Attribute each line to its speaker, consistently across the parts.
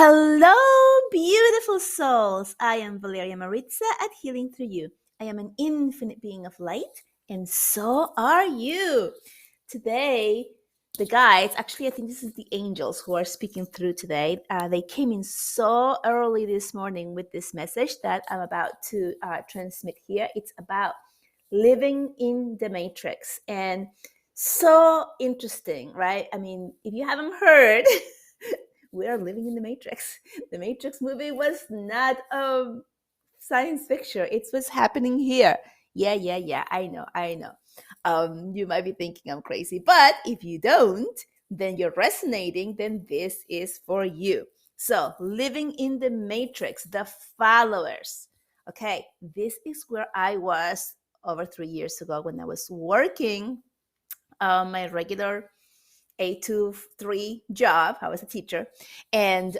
Speaker 1: Hello, beautiful souls. I am Valeria Maritza at Healing Through You. I am an infinite being of light, and so are you. Today, the guides, actually, I think this is the angels who are speaking through today. They came in so early this morning with this message that I'm about to transmit here. It's about living in the matrix. And so interesting, right? I mean, if you haven't heard, we are living in the matrix. The Matrix movie was not science fiction. It's what's happening here. Yeah. I know. You might be thinking I'm crazy, but if you don't, then you're resonating, then this is for you. So, living in the matrix, the followers. Okay, this is where I was over 3 years ago when I was working my regular 8 to 3 job. I was a teacher, and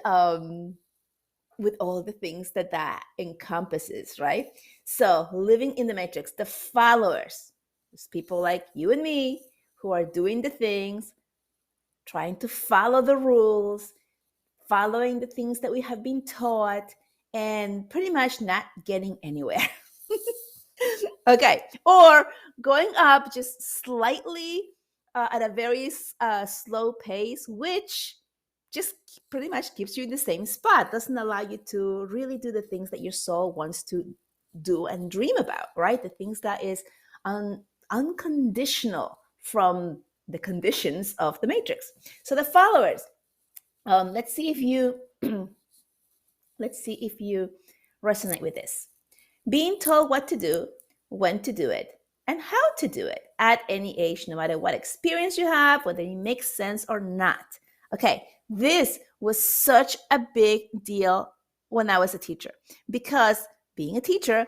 Speaker 1: with all the things that encompasses, right? So living in the matrix, the followers, those people like you and me who are doing the things, trying to follow the rules, following the things that we have been taught, and pretty much not getting anywhere. Okay, or going up just slightly at a very slow pace, which just pretty much keeps you in the same spot, doesn't allow you to really do the things that your soul wants to do and dream about, right? The things that is unconditional from the conditions of the matrix. So the followers, let's see if you resonate with this. Being told what to do, when to do it, and how to do it at any age, no matter what experience you have, whether it makes sense or not. Okay, this was such a big deal when I was a teacher, because being a teacher,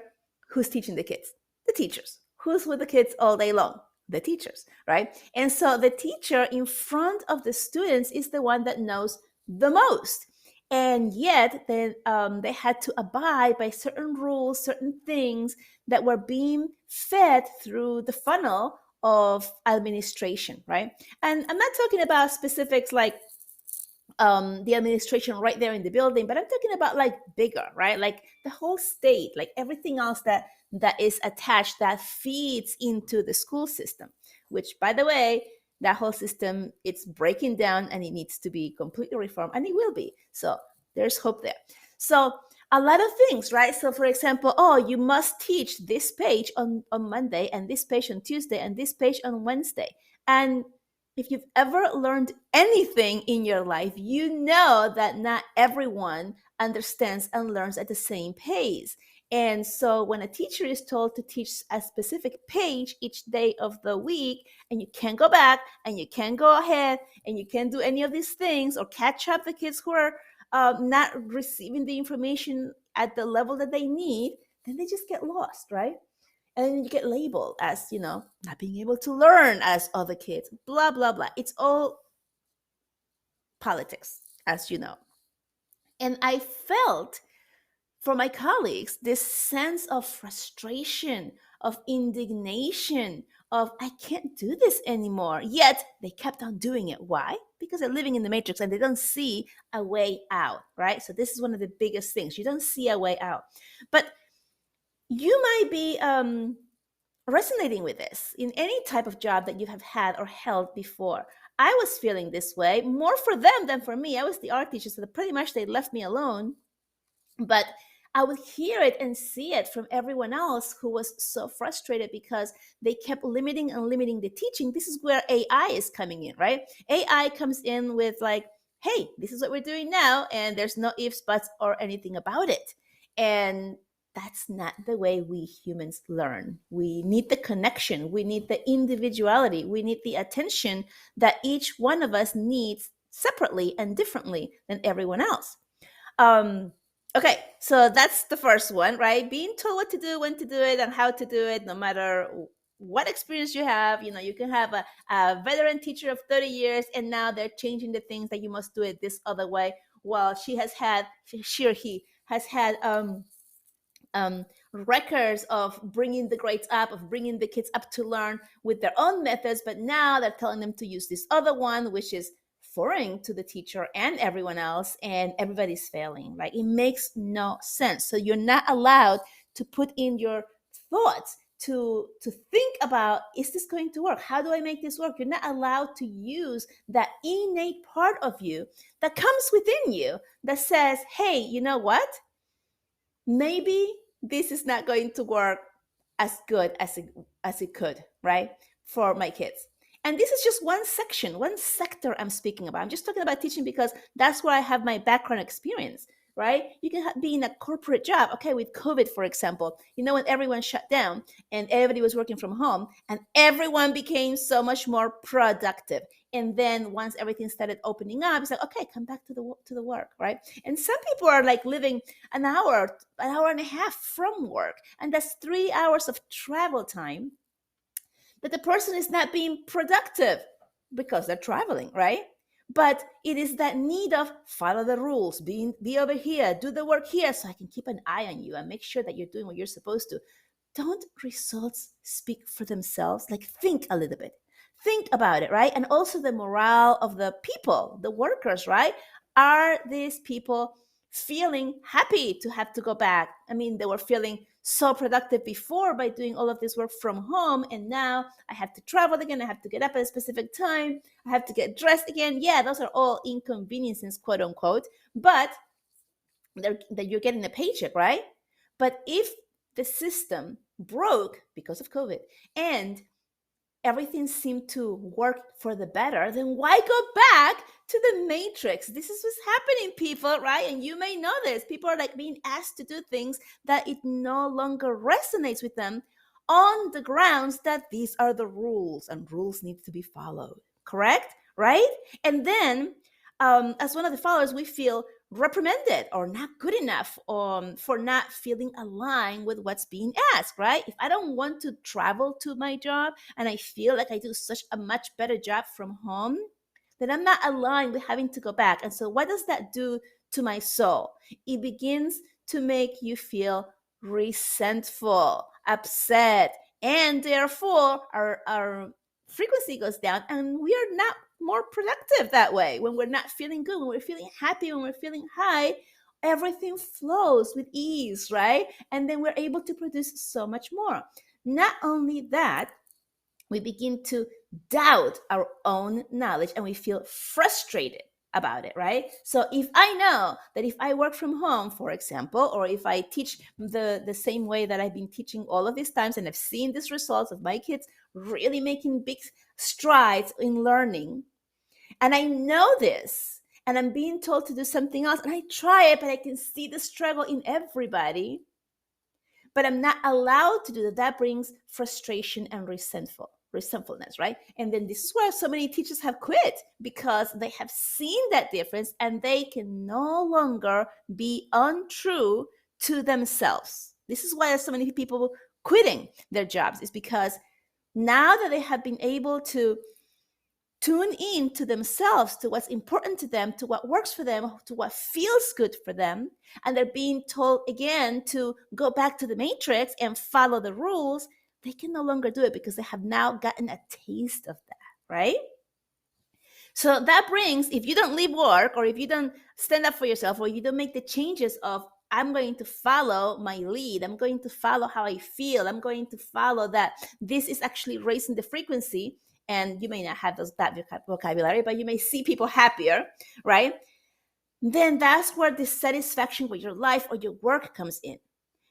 Speaker 1: who's teaching the kids? The teachers. Who's with the kids all day long? The teachers, right? And so the teacher in front of the students is the one that knows the most. And yet they had to abide by certain rules, certain things that were being fed through the funnel of administration, right? And I'm not talking about specifics like the administration right there in the building, but I'm talking about like bigger, right? Like the whole state, like everything else that is attached that feeds into the school system, which, by the way, that whole system, it's breaking down and it needs to be completely reformed, and it will be. So there's hope there. So a lot of things, right? So for example, oh, you must teach this page on Monday, and this page on Tuesday, and this page on Wednesday. And if you've ever learned anything in your life, you know that not everyone understands and learns at the same pace. And so when a teacher is told to teach a specific page each day of the week, and you can't go back and you can't go ahead and you can't do any of these things or catch up the kids who are not receiving the information at the level that they need, then they just get lost, right? And then you get labeled as, not being able to learn as other kids, blah, blah, blah. It's all politics, as you know. And I felt from my colleagues this sense of frustration, of indignation, of I can't do this anymore. Yet they kept on doing it. Why? Because they're living in the matrix and they don't see a way out, right? So this is one of the biggest things. You don't see a way out. But you might be resonating with this in any type of job that you have had or held before. I was feeling this way more for them than for me. I was the art teacher, so pretty much they left me alone. But I would hear it and see it from everyone else who was so frustrated because they kept limiting and limiting the teaching. This is where AI is coming in, right? AI comes in with like, hey, this is what we're doing now, and there's no ifs, buts, or anything about it. And that's not the way we humans learn. We need the connection. We need the individuality. We need the attention that each one of us needs separately and differently than everyone else. Okay, so that's the first one, right? Being told what to do, when to do it, and how to do it, no matter what experience you have. You can have a veteran teacher of 30 years, and now they're changing the things that you must do it this other way. While she or he has had records of bringing the grades up, of bringing the kids up to learn with their own methods, but now they're telling them to use this other one, which is foreign to the teacher and everyone else, and everybody's failing, right? It makes no sense. So you're not allowed to put in your thoughts to think about, is this going to work? How do I make this work? You're not allowed to use that innate part of you that comes within you that says, hey, you know what? Maybe this is not going to work as good as it could, right? For my kids. And this is just one section, one sector I'm speaking about. I'm just talking about teaching because that's where I have my background experience, right? You can be in a corporate job. Okay, with COVID, for example, when everyone shut down and everybody was working from home and everyone became so much more productive. And then once everything started opening up, it's like, okay, come back to the work, right? And some people are like living an hour and a half from work, and that's 3 hours of travel time that the person is not being productive because they're traveling, right? But it is that need of follow the rules, be over here, do the work here so I can keep an eye on you and make sure that you're doing what you're supposed to. Don't results speak for themselves? Like, think a little bit. Think about it, right? And also the morale of the people, the workers, right? Are these people feeling happy to have to go back? I mean, they were feeling so productive before by doing all of this work from home, and now I have to travel again. I have to get up at a specific time. I have to get dressed again. Yeah, those are all inconveniences, quote unquote, but that you're getting a paycheck, right? But if the system broke because of COVID and everything seemed to work for the better, then why go back to the matrix? This is what's happening, people, right? And you may know this. People are like being asked to do things that it no longer resonates with them on the grounds that these are the rules and rules need to be followed. Correct? Right? And then, as one of the followers, we feel reprimanded or not good enough for not feeling aligned with what's being asked, right? If I don't want to travel to my job and I feel like I do such a much better job from home, then I'm not aligned with having to go back. And so what does that do to my soul? It begins to make you feel resentful, upset, and therefore our frequency goes down and we are not more productive that way. When we're not feeling good, when we're feeling happy, when we're feeling high, everything flows with ease, right? And then we're able to produce so much more. Not only that, we begin to doubt our own knowledge and we feel frustrated about it, right? So if I know that if I work from home, for example, or if I teach the same way that I've been teaching all of these times and I've seen these results of my kids really making big strides in learning, and I know this, and I'm being told to do something else, and I try it, but I can see the struggle in everybody, but I'm not allowed to do that. That brings frustration and resentfulness, right? And then this is where so many teachers have quit because they have seen that difference and they can no longer be untrue to themselves. This is why there's so many people quitting their jobs, is because now that they have been able to tune in to themselves, to what's important to them, to what works for them, to what feels good for them, and they're being told again to go back to the matrix and follow the rules, they can no longer do it because they have now gotten a taste of that, right? So that brings, if you don't leave work, or if you don't stand up for yourself, or you don't make the changes of, I'm going to follow my lead, I'm going to follow how I feel, I'm going to follow that this is actually raising the frequency, and you may not have that vocabulary, but you may see people happier, right? Then that's where dissatisfaction with your life or your work comes in,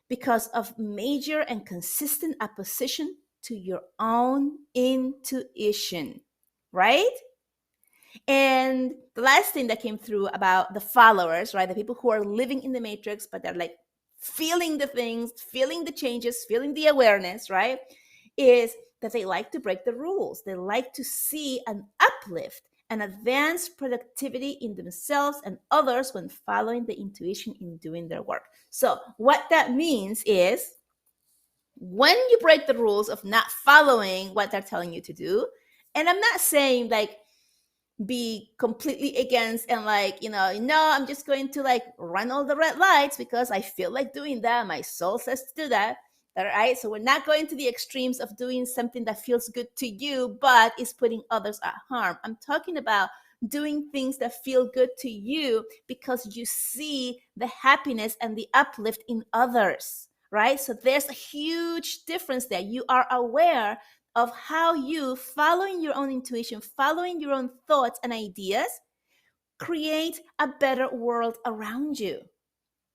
Speaker 1: because of major and consistent opposition to your own intuition, right? And the last thing that came through about the followers, right? The people who are living in the matrix, but they're like feeling the things, feeling the changes, feeling the awareness, right? Is that they like to break the rules. They like to see an uplift and advanced productivity in themselves and others when following the intuition in doing their work. So what that means is when you break the rules of not following what they're telling you to do, and I'm not saying like be completely against and like, no, I'm just going to like run all the red lights because I feel like doing that. My soul says to do that. All right. So we're not going to the extremes of doing something that feels good to you, but is putting others at harm. I'm talking about doing things that feel good to you because you see the happiness and the uplift in others, right? So there's a huge difference there. You are aware of how you, following your own intuition, following your own thoughts and ideas, create a better world around you.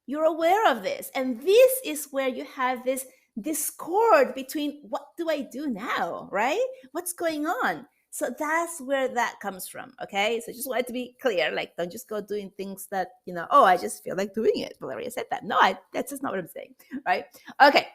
Speaker 1: You're aware of this. And this is where you have this discord between what do I do now, right? What's going on? So that's where that comes from. Okay. So just wanted to be clear. Like, don't just go doing things that, oh, I just feel like doing it. Valeria said that. No, that's just not what I'm saying. Right. Okay.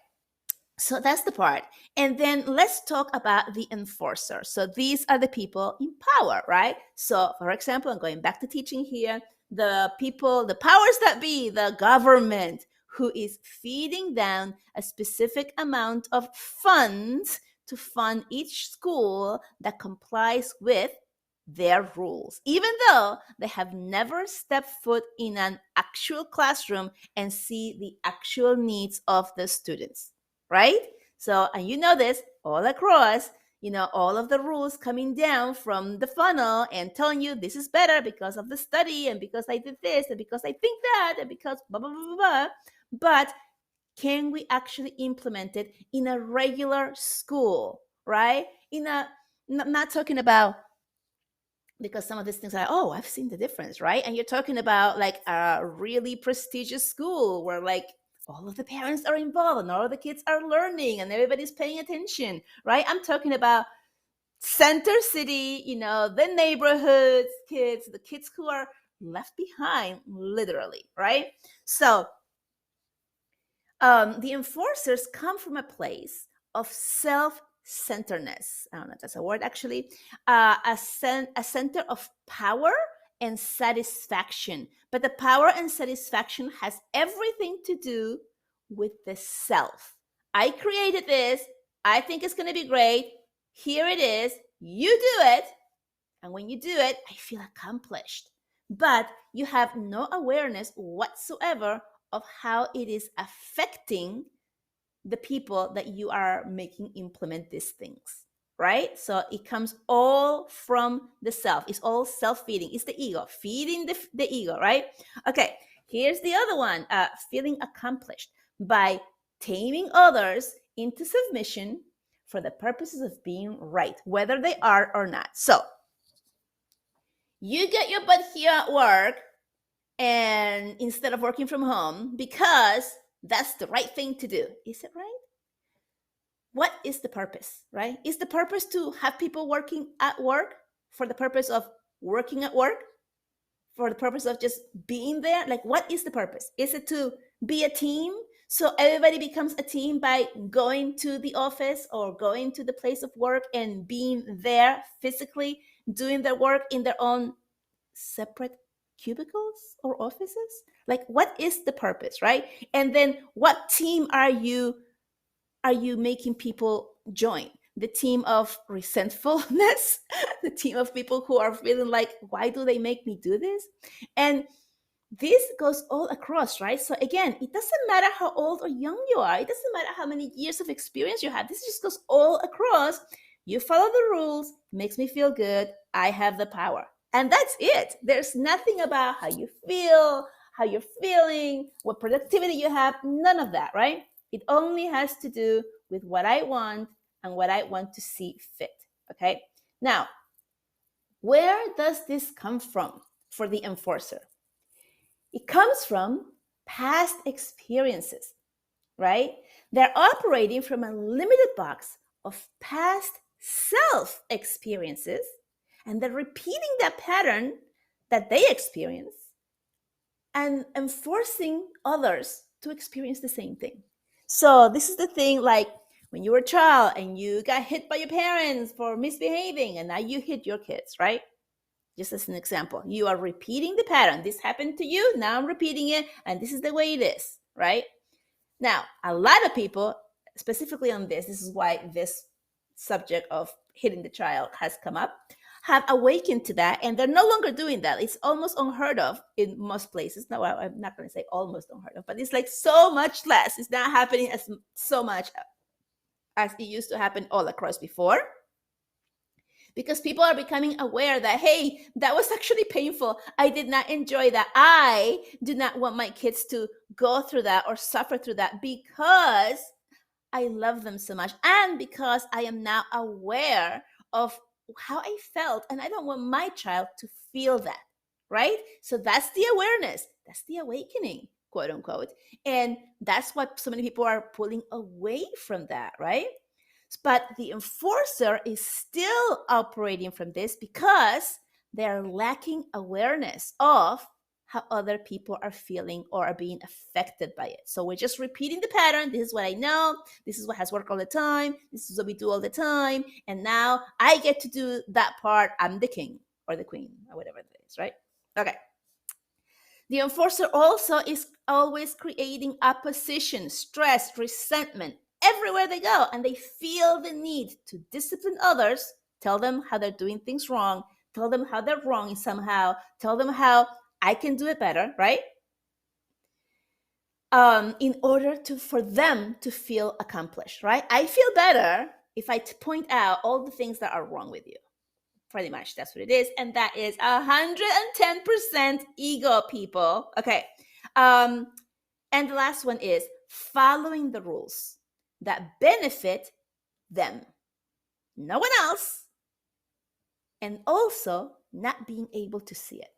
Speaker 1: So that's the part. And then let's talk about the enforcer. So these are the people in power, right? So, for example, I'm going back to teaching here, the people, the powers that be, the government, who is feeding down a specific amount of funds to fund each school that complies with their rules, even though they have never stepped foot in an actual classroom and see the actual needs of the students, right? So, and you know this all across, all of the rules coming down from the funnel and telling you this is better because of the study and because I did this and because I think that and because blah, blah, blah, blah, blah. But can we actually implement it in a regular school, right? Not talking about, because some of these things are, oh, I've seen the difference, right? And you're talking about like a really prestigious school where like all of the parents are involved and all of the kids are learning and everybody's paying attention, right? I'm talking about center city, the neighborhoods kids, the kids who are left behind, literally, right? So the enforcers come from a place of self-centeredness. I don't know if that's a word, actually. A center of power and satisfaction. But the power and satisfaction has everything to do with the self. I created this. I think it's going to be great. Here it is. You do it. And when you do it, I feel accomplished. But you have no awareness whatsoever of how it is affecting the people that you are making implement these things, right? So it comes all from the self. It's all self-feeding. It's the ego, feeding the ego, right? Okay, here's the other one, feeling accomplished by taming others into submission for the purposes of being right, whether they are or not. So you get your butt here at work and instead of working from home because that's the right thing to do. Is it right? What is the purpose, right? Is the purpose to have people working at work for the purpose of working at work? For the purpose of just being there? Like, what is the purpose? Is it to be a team? So everybody becomes a team by going to the office or going to the place of work and being there physically, doing their work in their own separate cubicles or offices? Like, what is the purpose, right? And then what team are you making people join? The team of resentfulness, the team of people who are feeling like, why do they make me do this? And this goes all across, right? So again, it doesn't matter how old or young you are. It doesn't matter how many years of experience you have. This just goes all across. You follow the rules, makes me feel good. I have the power. And that's it. There's nothing about how you feel, how you're feeling, what productivity you have, none of that, right? It only has to do with what I want and what I want to see fit, okay? Now, where does this come from for the enforcer? It comes from past experiences, right? They're operating from a limited box of past self experiences, and they're repeating that pattern that they experience and enforcing others to experience the same thing. So this is the thing, like when you were a child and you got hit by your parents for misbehaving and now you hit your kids, right? Just as an example, you are repeating the pattern. This happened to you, now I'm repeating it, and this is the way it is, right? Now, a lot of people, specifically on this is why this subject of hitting the child has come up, have awakened to that, and they're no longer doing that. It's almost unheard of in most places. No, I'm not going to say almost unheard of, but it's like so much less. It's not happening as so much as it used to happen all across before. because people are becoming aware that, hey, that was actually painful. I did not enjoy that. I do not want my kids to go through that or suffer through that, because I love them so much, and because I am now aware of how I felt, and I don't want my child to feel that, right? So that's the awareness, that's the awakening, quote unquote. And that's what so many people are pulling away from that, right? But the enforcer is still operating from this because they're lacking awareness of how other people are feeling or are being affected by it. So we're just repeating the pattern. This is what I know. This is what has worked all the time. This is what we do all the time. And now I get to do that part. I'm the king or the queen or whatever it is, right? Okay. The enforcer also is always creating opposition, stress, resentment everywhere they go, and they feel the need to discipline others, tell them how they're doing things wrong, tell them how they're wrong somehow, tell them how I can do it better, right? In order to for them to feel accomplished, right? I feel better if I point out all the things that are wrong with you. Pretty much that's what it is, and that is 110% ego, people. Okay. And the last one is following the rules that benefit them, no one else, and also not being able to see it.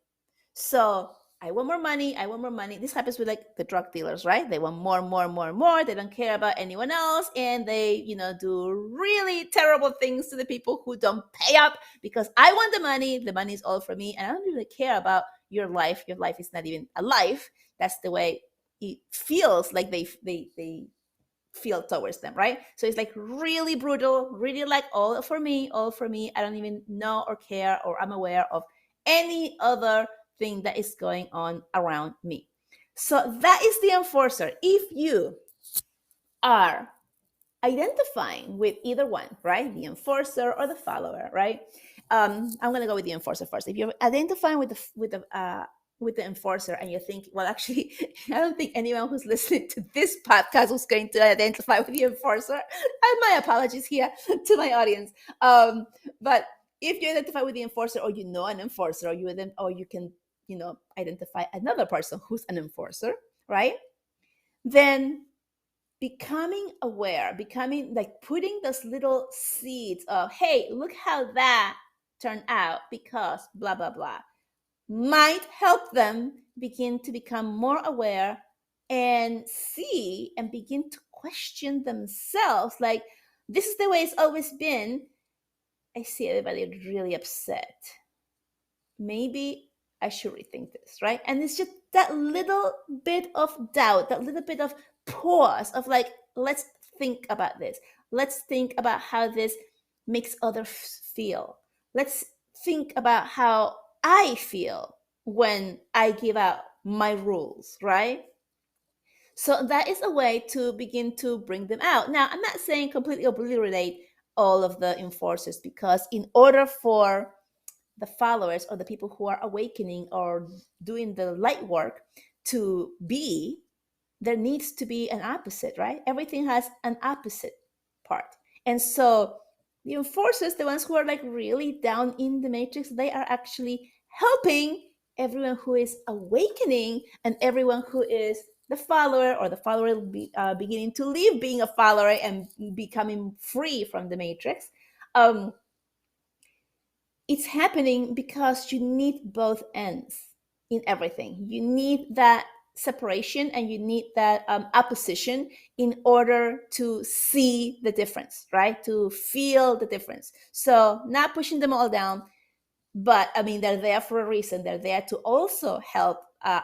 Speaker 1: So I want more money. I want more money. This happens with like the drug dealers, right? They want more, more, more, more. They don't care about anyone else. And they, do really terrible things to the people who don't pay up because I want the money. The money is all for me. And I don't really care about your life. Your life is not even a life. That's the way it feels like they feel towards them, right? So it's like really brutal, really like all for me, all for me. I don't even know or care or I'm aware of any other thing that is going on around me. So that is the enforcer. If you are identifying with either one, right? The enforcer or the follower, right? I'm gonna go with the enforcer first. If you're identifying with the enforcer and you think, well, actually, I don't think anyone who's listening to this podcast is going to identify with the enforcer. And my apologies here to my audience. But if you identify with the enforcer, or you know an enforcer, or you can, identify another person who's an enforcer, right? Then becoming aware, becoming like putting those little seeds of, hey, look how that turned out because blah, blah, blah, might help them begin to become more aware and see and begin to question themselves. Like, this is the way it's always been. I see everybody really upset. Maybe I should rethink this, right? And it's just that little bit of doubt, that little bit of pause of like, let's think about this. Let's think about how this makes others feel. Let's think about how I feel when I give out my rules, right? So that is a way to begin to bring them out. Now, I'm not saying completely obliterate all of the enforcers, because in order for the followers or the people who are awakening or doing the light work to be, there needs to be an opposite, right? Everything has an opposite part. And so the enforcers, the ones who are like really down in the matrix, they are actually helping everyone who is awakening and everyone who is the follower, or the follower beginning to leave being a follower and becoming free from the matrix. It's happening because you need both ends in everything. You need that separation and you need that opposition in order to see the difference, right? To feel the difference. So not pushing them all down, but I mean, they're there for a reason. They're there to also help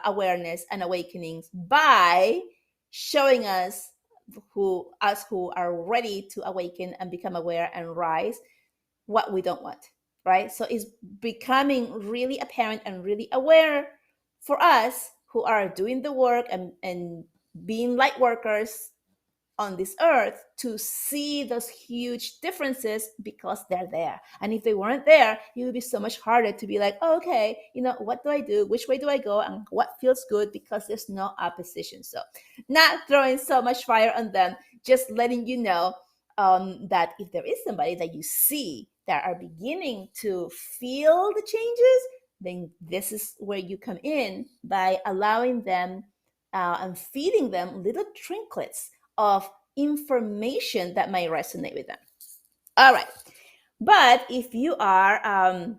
Speaker 1: awareness and awakenings by showing us who are ready to awaken and become aware and rise what we don't want, right? So it's becoming really apparent and really aware for us who are doing the work and being light workers on this earth to see those huge differences because they're there. And if they weren't there, it would be so much harder to be like, oh, okay, what do I do? Which way do I go? And what feels good? Because there's no opposition. So not throwing so much fire on them, just letting you know that if there is somebody that you see that are beginning to feel the changes, then this is where you come in by allowing them and feeding them little trinkets of information that might resonate with them. All right. But if you are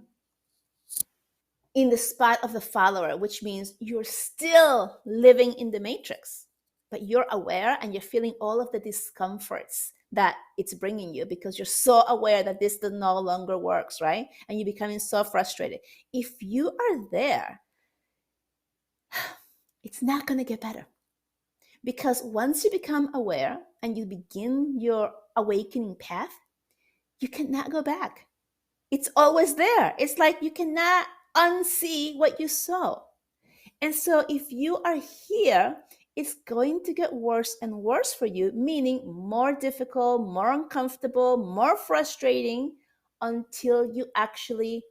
Speaker 1: in the spot of the follower, which means you're still living in the matrix, but you're aware and you're feeling all of the discomforts that it's bringing you because you're so aware that this no longer works, right? And you're becoming so frustrated. If you are there, it's not going to get better because once you become aware and you begin your awakening path, you cannot go back. It's always there. It's like you cannot unsee what you saw. And so if you are here, it's going to get worse and worse for you, meaning more difficult, more uncomfortable, more frustrating until you actually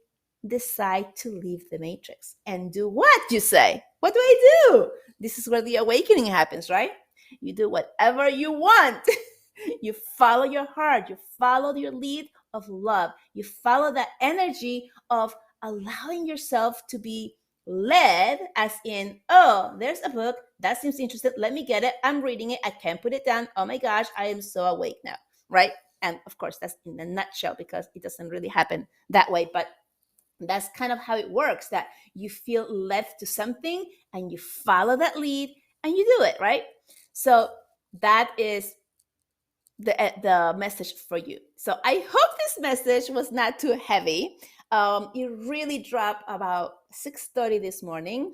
Speaker 1: decide to leave the matrix and do what you say. What do I do? This is where the awakening happens, right? You do whatever you want. You follow your heart. You follow your lead of love. You follow that energy of allowing yourself to be led, as in, oh, there's a book that seems interesting. Let me get it. I'm reading it. I can't put it down. Oh my gosh, I am so awake now, right? And of course, that's in a nutshell because it doesn't really happen that way. But that's kind of how it works, that you feel led to something and you follow that lead and you do it, right? So that is the message for you. So I hope this message was not too heavy. It really dropped about 6:30 this morning.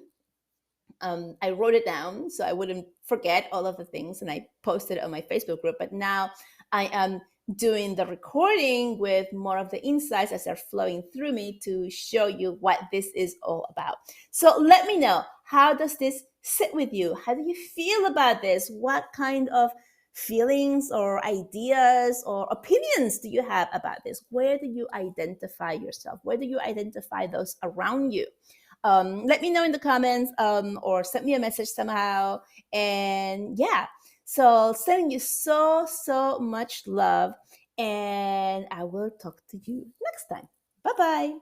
Speaker 1: I wrote it down so I wouldn't forget all of the things, and I posted it on my Facebook group. But now I am doing the recording with more of the insights as they're flowing through me to show you what this is all about. So let me know, how does this sit with you? How do you feel about this? What kind of feelings or ideas or opinions do you have about this? Where do you identify yourself? Where do you identify those around you? Let me know in the comments, or send me a message somehow. And yeah, so sending you so much love, and I will talk to you next time. Bye bye.